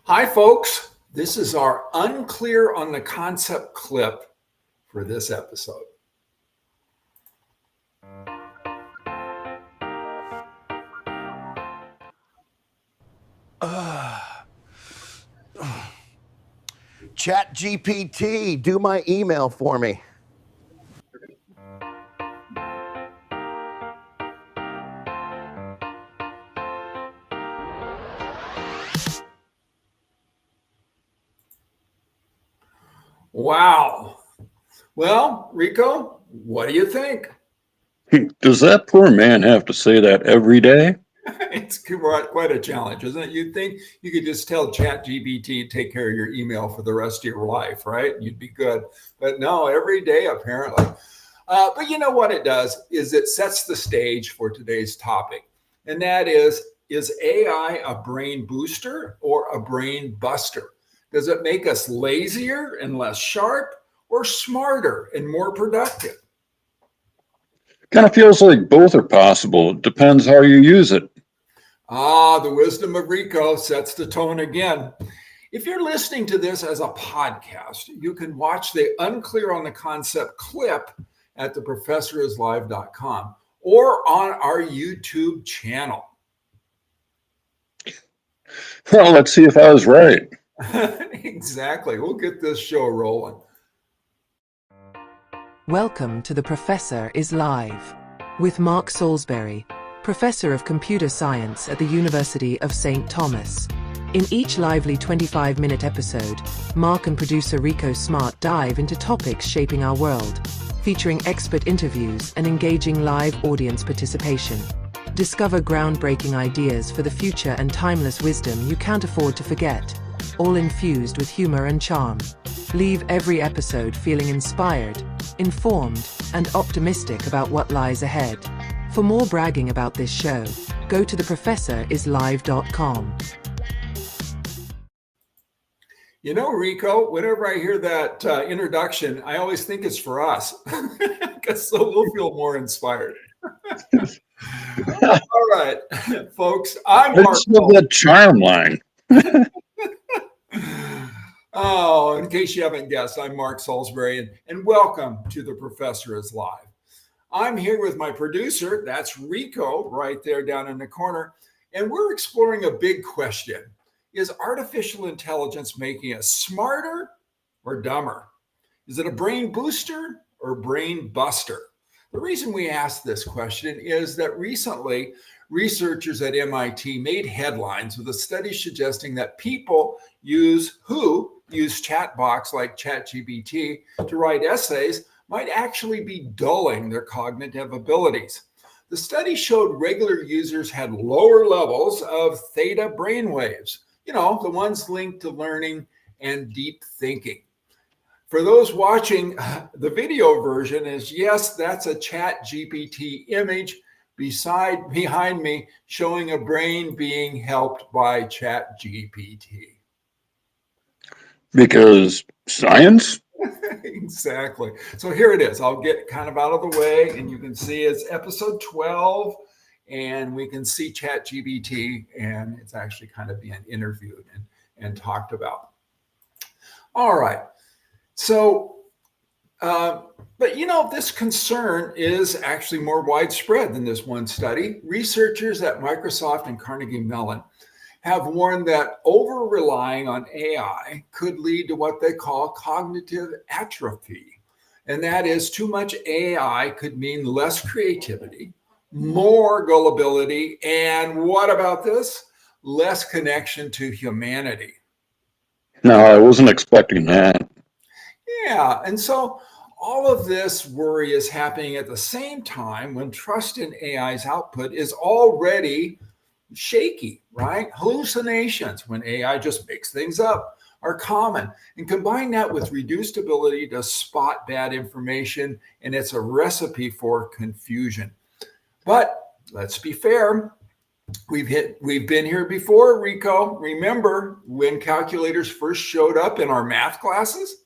Hi, folks. This is our unclear on the concept clip for this episode. ChatGPT, do my email for me. Wow. Well, Rikko, what do you think? Does that poor man have to say that every day? It's quite a challenge, isn't it? You'd think you could just tell ChatGPT to take care of your email for the rest of your life, right? You'd be good. But no, every day apparently. But you know what it does is it sets the stage for today's topic. And that is AI a brain booster or a brain buster? Does it make us lazier and less sharp, or smarter and more productive? Kind of feels like both are possible. It depends how you use it. The wisdom of Rikko sets the tone again. If you're listening to this as a podcast, you can watch the Unclear on the Concept clip at theprofessorislive.com or on our YouTube channel. Well, let's see if I was right. Exactly. We'll get this show rolling. Welcome to The Professor is Live with Mark Salisbury, Professor of Computer Science at the University of St. Thomas. In each lively 25-minute episode, Mark and producer Rikko Smart dive into topics shaping our world, featuring expert interviews and engaging live audience participation. Discover groundbreaking ideas for the future and timeless wisdom you can't afford to forget, all infused with humor and charm. Leave every episode feeling inspired, informed, and optimistic about what lies ahead. For more bragging about this show, go to theprofessorislive.com. You know, Rikko, whenever I hear that introduction, I always think it's for us, because so we'll feel more inspired. All right, folks, I'm Mark. That charm line. Oh, in case you haven't guessed, I'm Mark Salisbury, and welcome to The Professor is Live. I'm here with my producer, that's Rikko, right there down in the corner, and we're exploring a big question. Is artificial intelligence making us smarter or dumber? Is it a brain booster or brain buster? The reason we ask this question is that recently, researchers at MIT made headlines with a study suggesting that people who use chatbots like ChatGPT to write essays might actually be dulling their cognitive abilities. The study showed regular users had lower levels of theta brainwaves, the ones linked to learning and deep thinking. For those watching, the video version is, yes, that's a ChatGPT image behind me showing a brain being helped by ChatGPT. Because science? Exactly. So here it is. I'll get kind of out of the way, and you can see it's episode 12, and we can see ChatGPT, and it's actually kind of being interviewed and talked about. All right. So, but this concern is actually more widespread than this one study. Researchers at Microsoft and Carnegie Mellon have warned that over-relying on AI could lead to what they call cognitive atrophy. And that is, too much AI could mean less creativity, more gullibility, and what about this? Less connection to humanity. No, I wasn't expecting that. Yeah, and so all of this worry is happening at the same time when trust in AI's output is already shaky, right? Hallucinations, when AI just makes things up, are common. And combine that with reduced ability to spot bad information, and it's a recipe for confusion. But let's be fair. We've been here before, Rikko. Remember when calculators first showed up in our math classes?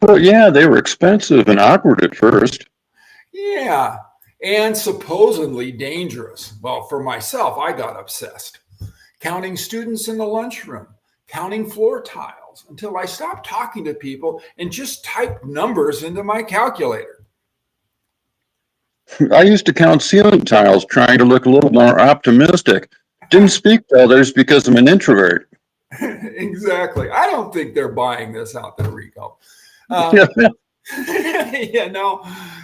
Well, yeah, they were expensive and awkward at first. Yeah, and supposedly dangerous. Well, for myself, I got obsessed. counting students in the lunchroom, counting floor tiles, until I stopped talking to people and just typed numbers into my calculator. I used to count ceiling tiles, trying to look a little more optimistic. Didn't speak to others because I'm an introvert. Exactly. I don't think they're buying this out there, Rikko.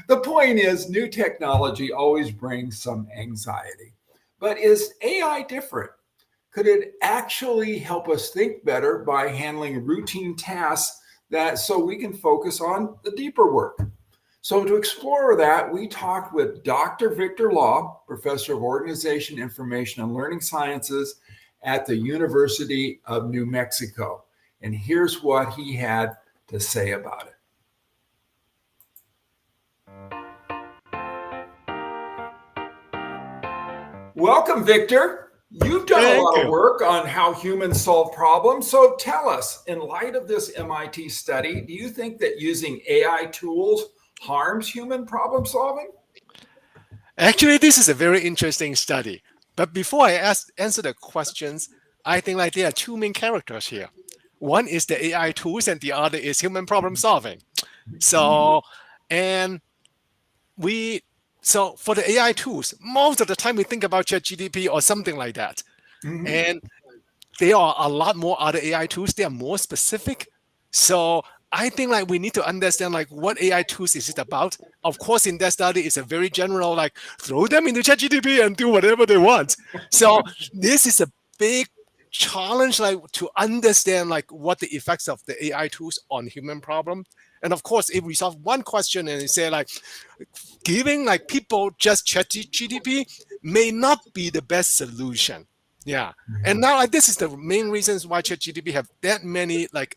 The point is, new technology always brings some anxiety. But is AI different? Could it actually help us think better by handling routine tasks so we can focus on the deeper work? So to explore that, we talked with Dr. Victor Law, Professor of Organization, Information, and Learning Sciences at the University of New Mexico. And here's what he had to say about it. Welcome, Victor. You've done a lot of work on how humans solve problems. So tell us, in light of this MIT study, do you think that using AI tools harms human problem solving? Actually, this is a very interesting study. But before I answer the questions, I think like there are two main characters here. One is the AI tools and the other is human problem solving. So for the AI tools, most of the time we think about ChatGPT or something like that. Mm-hmm. And there are a lot more other AI tools. They are more specific. So I think like we need to understand like what AI tools is it about. Of course, in that study, it's a very general, like throw them into ChatGPT and do whatever they want. So this is a big challenge, like to understand like what the effects of the AI tools on human problem. And of course, if we solve one question and say like giving like people just ChatGPT may not be the best solution. Yeah. Mm-hmm. And now like this is the main reasons why ChatGPT have that many like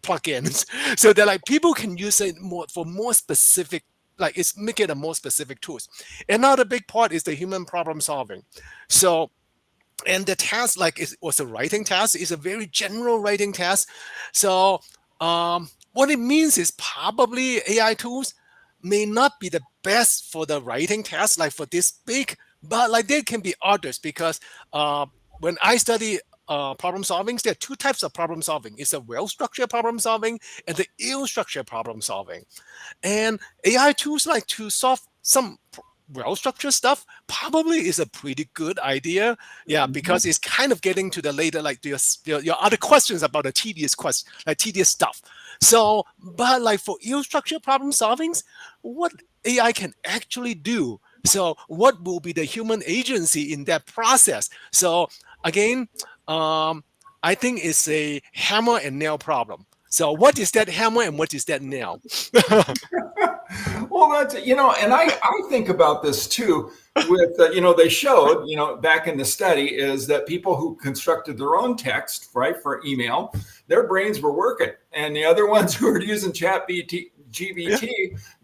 plugins. So that like people can use it for more specific, like it's make it a more specific tools. Another big part is the human problem solving. So and the task like it was a writing task, is a very general writing task. So what it means is probably AI tools may not be the best for the writing task, like for this big, but like there can be others because when I study problem solving, there are two types of problem solving. It's a well-structured problem solving and the ill-structured problem solving. And AI tools like to solve some well-structured stuff probably is a pretty good idea. Yeah, because it's kind of getting to the later, like your other questions about the tedious stuff. So, but like for ill-structured problem solvings, what AI can actually do? So what will be the human agency in that process? So again, I think it's a hammer and nail problem. So what is that hammer and what is that nail? Well, that's, and I think about this too with, they showed, back in the study is that people who constructed their own text, right, for email, their brains were working. And the other ones who were using GBT,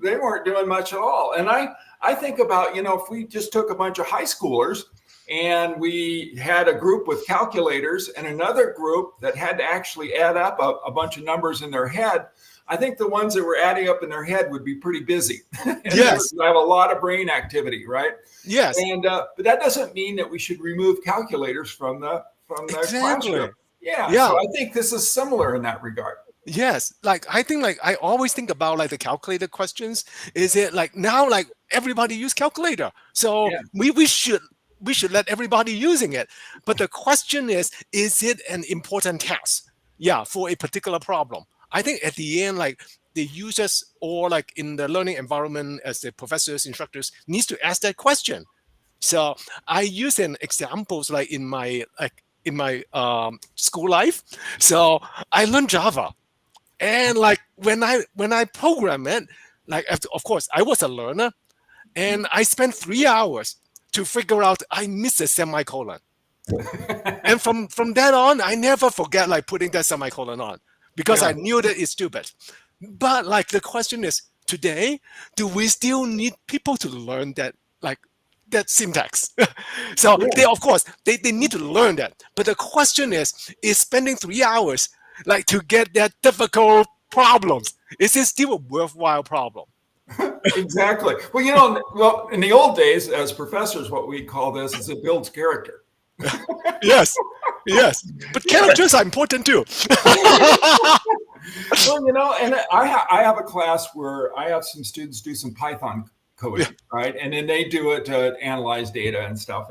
they weren't doing much at all. And I think about, if we just took a bunch of high schoolers and we had a group with calculators and another group that had to actually add up a bunch of numbers in their head, I think the ones that were adding up in their head would be pretty busy. Yes. They have a lot of brain activity, right? Yes. And but that doesn't mean that we should remove calculators from the classroom. Yeah. So I think this is similar in that regard. Yes. Like I think like I always think about like the calculator questions. Is it like now like everybody use calculator? So we should let everybody using it. But the question is it an important task? Yeah, for a particular problem. I think at the end, like the users or like in the learning environment as the professors, instructors needs to ask that question. So I use an examples like in my school life. So I learned Java, and like when I program it, like of course I was a learner, and I spent 3 hours to figure out I missed a semicolon. And from that on, I never forget like putting that semicolon on. Because I knew that it's stupid. But like the question is, today, do we still need people to learn that syntax? So they, of course, they need to learn that. But the question is spending 3 hours like to get that difficult problems, is it still a worthwhile problem? Exactly. Well, in the old days, as professors, what we call this is it builds character. Yes. Yes, but characters are important too. Well, and I have a class where I have some students do some Python coding, right? And then they do it to analyze data and stuff.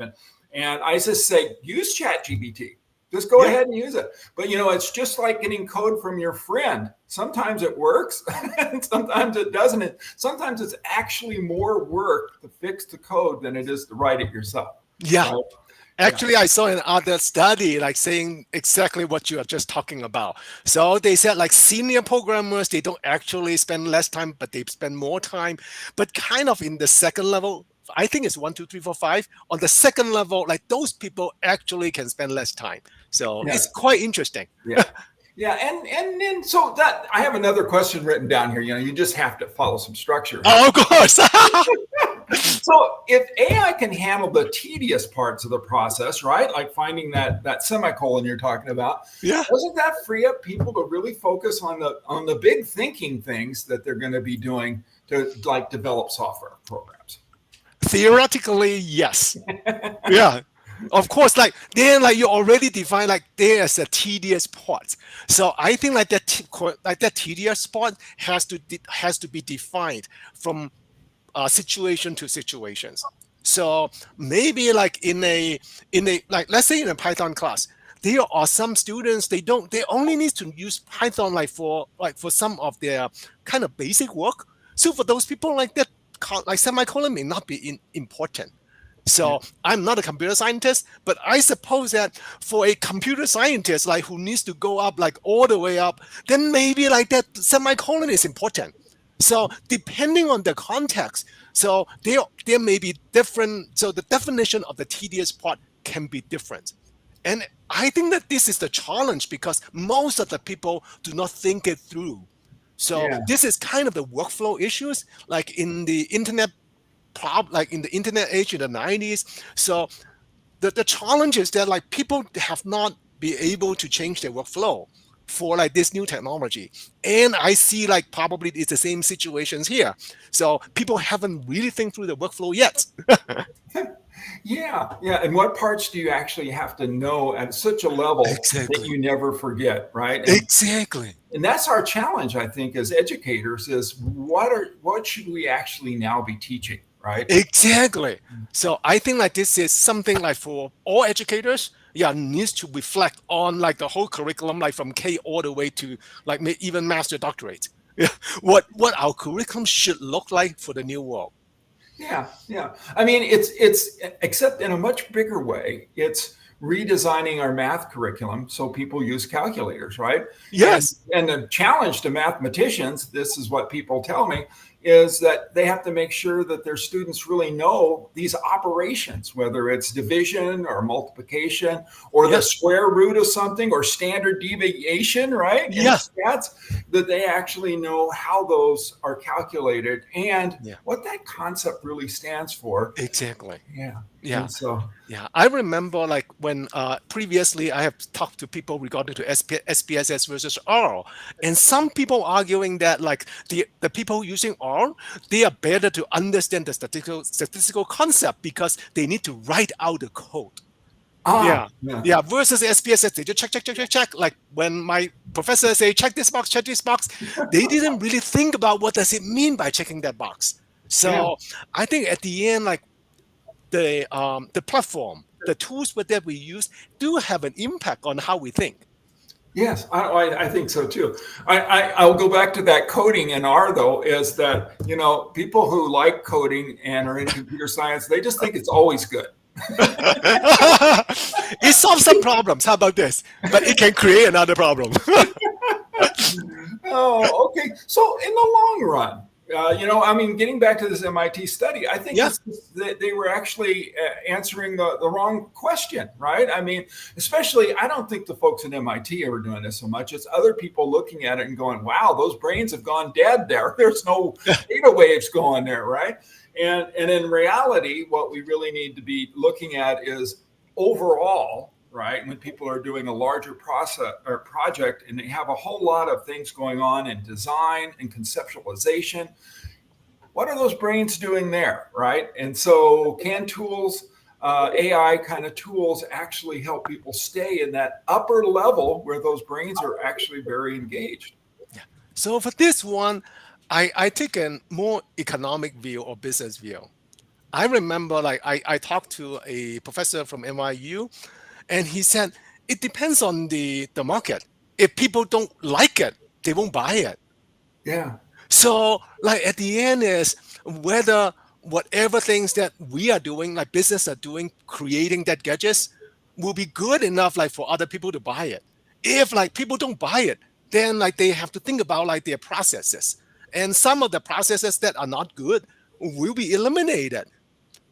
And I just say, use ChatGPT. Just go ahead and use it. But it's just like getting code from your friend. Sometimes it works, and sometimes it doesn't. Sometimes it's actually more work to fix the code than it is to write it yourself. Yeah. Right? Actually, I saw another study like saying exactly what you are just talking about. So they said like senior programmers, they don't actually spend less time, but they spend more time. But kind of in the second level, I think it's 1, 2, 3, 4, 5. On the second level, like those people actually can spend less time. So it's quite interesting. Yeah. Yeah, and then so that I have another question written down here. You just have to follow some structure. Oh, of course. So if AI can handle the tedious parts of the process, right? Like finding that semicolon you're talking about, doesn't that free up people to really focus on the big thinking things that they're going to be doing to like develop software programs? Theoretically, yes. Yeah. Of course, like you already define like there's a tedious part. So I think like that tedious part has to be defined from situation to situations. So maybe like in a like let's say in a Python class, there are some students they only need to use Python for some of their kind of basic work. So for those people like that, like semicolon may not be important. So I'm not a computer scientist, but I suppose that for a computer scientist like who needs to go up like all the way up, then maybe like that semicolon is important. So depending on the context, so there may be different. So the definition of the tedious part can be different. And I think that this is the challenge because most of the people do not think it through. So this is kind of the workflow issues, like in the internet like in the internet age in the 90s. So the challenge is that like people have not been able to change their workflow for like this new technology. And I see like probably it's the same situations here. So people haven't really think through the workflow yet. Yeah. And what parts do you actually have to know at such a level that you never forget, right? Exactly. And that's our challenge, I think, as educators is what should we actually now be teaching, right? Exactly. So I think like this is something like for all educators, needs to reflect on like the whole curriculum, like from K all the way to like even master doctorate. What our curriculum should look like for the new world. Yeah. I mean, it's except in a much bigger way. It's redesigning our math curriculum so people use calculators, right? Yes. And the challenge to mathematicians, this is what people tell me, is that they have to make sure that their students really know these operations, whether it's division or multiplication or the square root of something or standard deviation, right? Yes. Stats, that they actually know how those are calculated and what that concept really stands for. Exactly. Yeah. Yeah. So I remember like when previously I have talked to people regarding to SPSS versus R, and some people arguing that like the people using R, they are better to understand the statistical concept because they need to write out the code. Versus SPSS, they just check. Like when my professor say check this box, they didn't really think about what does it mean by checking that box. So I think at the end, like the platform, the tools that we use do have an impact on how we think. Yes, I think so too. I'll go back to that coding in R though, is that, people who like coding and are in computer science, they just think it's always good. It solves some problems. How about this? But it can create another problem. Oh, okay. So in the long run, getting back to this MIT study, I think they were actually answering the wrong question, right? I mean, especially, I don't think the folks at MIT are doing this so much. It's other people looking at it and going, wow, those brains have gone dead there. There's no data waves going there, right? And in reality, what we really need to be looking at is overall, right? When people are doing a larger process or project and they have a whole lot of things going on in design and conceptualization, what are those brains doing there, right? And so can tools AI kind of tools actually help people stay in that upper level where those brains are actually very engaged. So for this one, I take a more economic view or business view. I remember like I talked to a professor from NYU, and he said it depends on the market. If people don't like it, they won't buy it. Yeah. So like at the end is whether whatever things that we are doing, like business are doing, creating that gadgets will be good enough like for other people to buy it. If like people don't buy it, then like they have to think about like their processes. And some of the processes that are not good will be eliminated.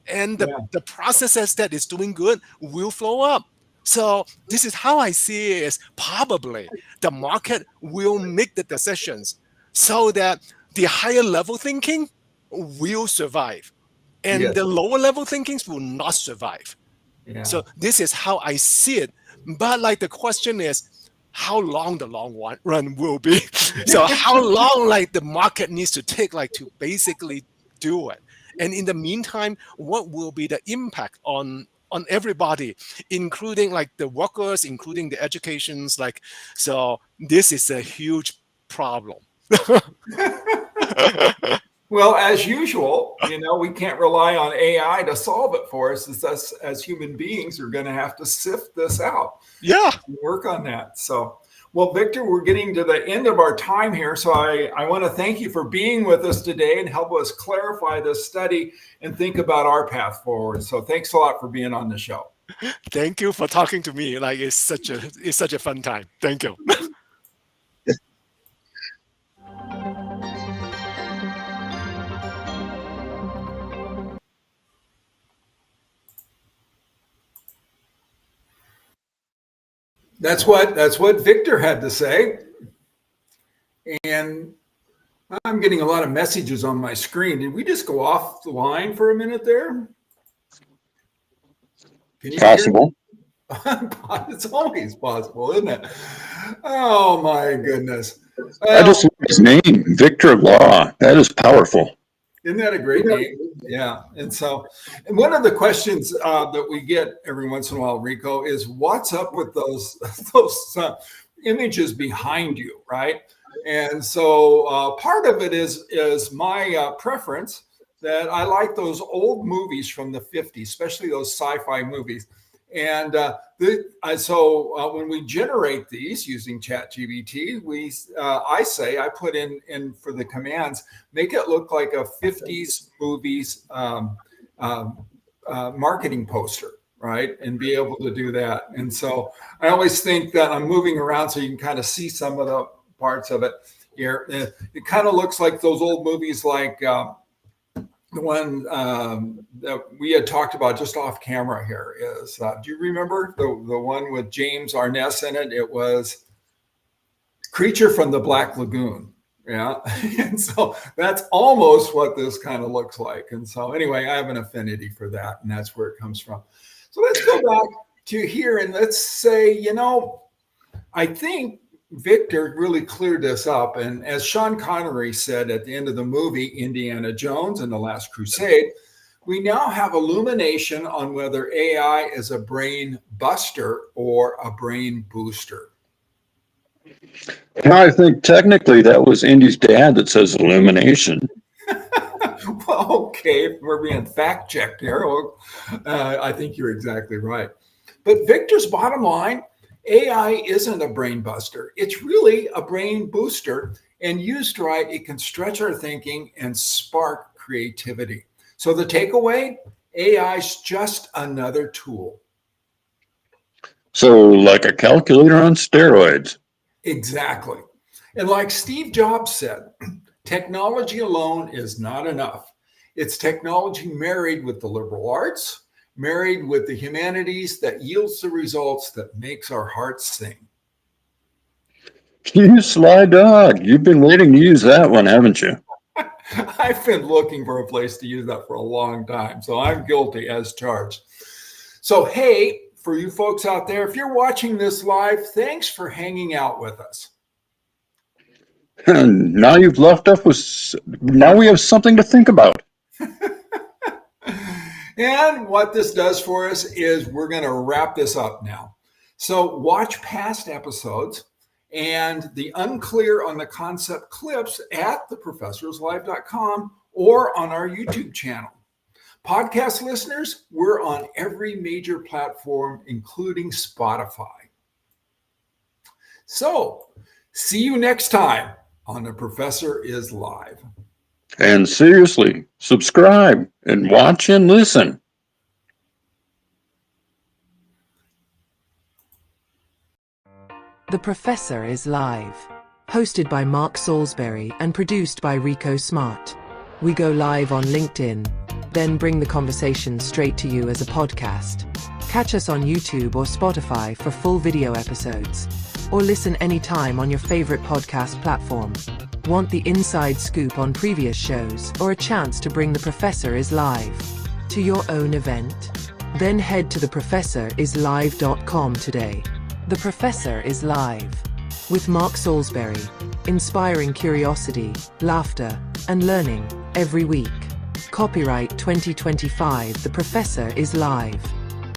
And Yeah. the processes that is doing good will flow up. So this is how I see it is probably the market will make the decisions so that the higher level thinking will survive and Yes. the lower level thinkings will not survive. Yeah. So this is how I see it. But like the question is how long the run will be. So how long like the market needs to take like to basically do it. And in the meantime, what will be the impact on everybody, including like the workers, including the educations, like so this is a huge problem. Well, as usual, we can't rely on AI to solve it for us. It's us as human beings are going to have to sift this out Yeah. and work on that. So, well, Victor, we're getting to the end of our time here. So I want to thank you for being with us today and help us clarify this study and think about our path forward. So thanks a lot for being on the show. Thank you for talking to me. Like it's such a fun time. Thank you. That's what Victor had to say. And I'm getting a lot of messages on my screen. Did we just go off the line for a minute there? Can you Possible. It's always possible, isn't it? Oh my goodness. I just love his name, Victor Law. That is powerful. Isn't that a great name? Yeah. And one of the questions that we get every once in a while, Rikko, is what's up with those images behind you, right? And so part of it is my preference that I like those old movies from the 50s, especially those sci-fi movies. And so when we generate these using ChatGPT, I put in for the commands, make it look like a 50s movies marketing poster, right? And be able to do that. And so I always think that I'm moving around so you can kind of see some of the parts of it here. It kind of looks like those old movies like the one that we had talked about just off camera here is, do you remember the one with James Arness in it? It was Creature from the Black Lagoon. Yeah. And so that's almost what this kind of looks like. And so anyway, I have an affinity for that, and that's where it comes from. So let's go back to here and let's say, I think Victor really cleared this up. And as Sean Connery said at the end of the movie, Indiana Jones and the Last Crusade, we now have illumination on whether AI is a brain buster or a brain booster. I think technically that was Indy's dad that says illumination. Well, okay, we're being fact checked here. I think you're exactly right. But Victor's bottom line, AI isn't a brain buster. It's really a brain booster. And used right, it can stretch our thinking and spark creativity. So the takeaway, AI is just another tool. So like a calculator on steroids. Exactly. And like Steve Jobs said, technology alone is not enough. It's technology married with the liberal arts, married with the humanities that yields the results that makes our hearts sing. You sly dog. You've been waiting to use that one, haven't you? I've been looking for a place to use that for a long time, so I'm guilty as charged. So, hey, for you folks out there, if you're watching this live, thanks for hanging out with us. And now you've left us with, now we have something to think about. And what this does for us is we're going to wrap this up now. So watch past episodes and the unclear on the concept clips at theprofessorslive.com or on our YouTube channel. Podcast listeners, we're on every major platform, including Spotify. So, see you next time on The Professor is Live. And seriously, subscribe and watch and listen. The Professor is Live. Hosted by Mark Salisbury and produced by Rikko Smart. We go live on LinkedIn, then bring the conversation straight to you as a podcast. Catch us on YouTube or Spotify for full video episodes. Or listen anytime on your favorite podcast platform. Want the inside scoop on previous shows or a chance to bring The Professor is Live to your own event? Then head to theprofessorislive.com today. The Professor is Live with Mark Salisbury, inspiring curiosity, laughter, and learning every week. Copyright 2025. The Professor is Live.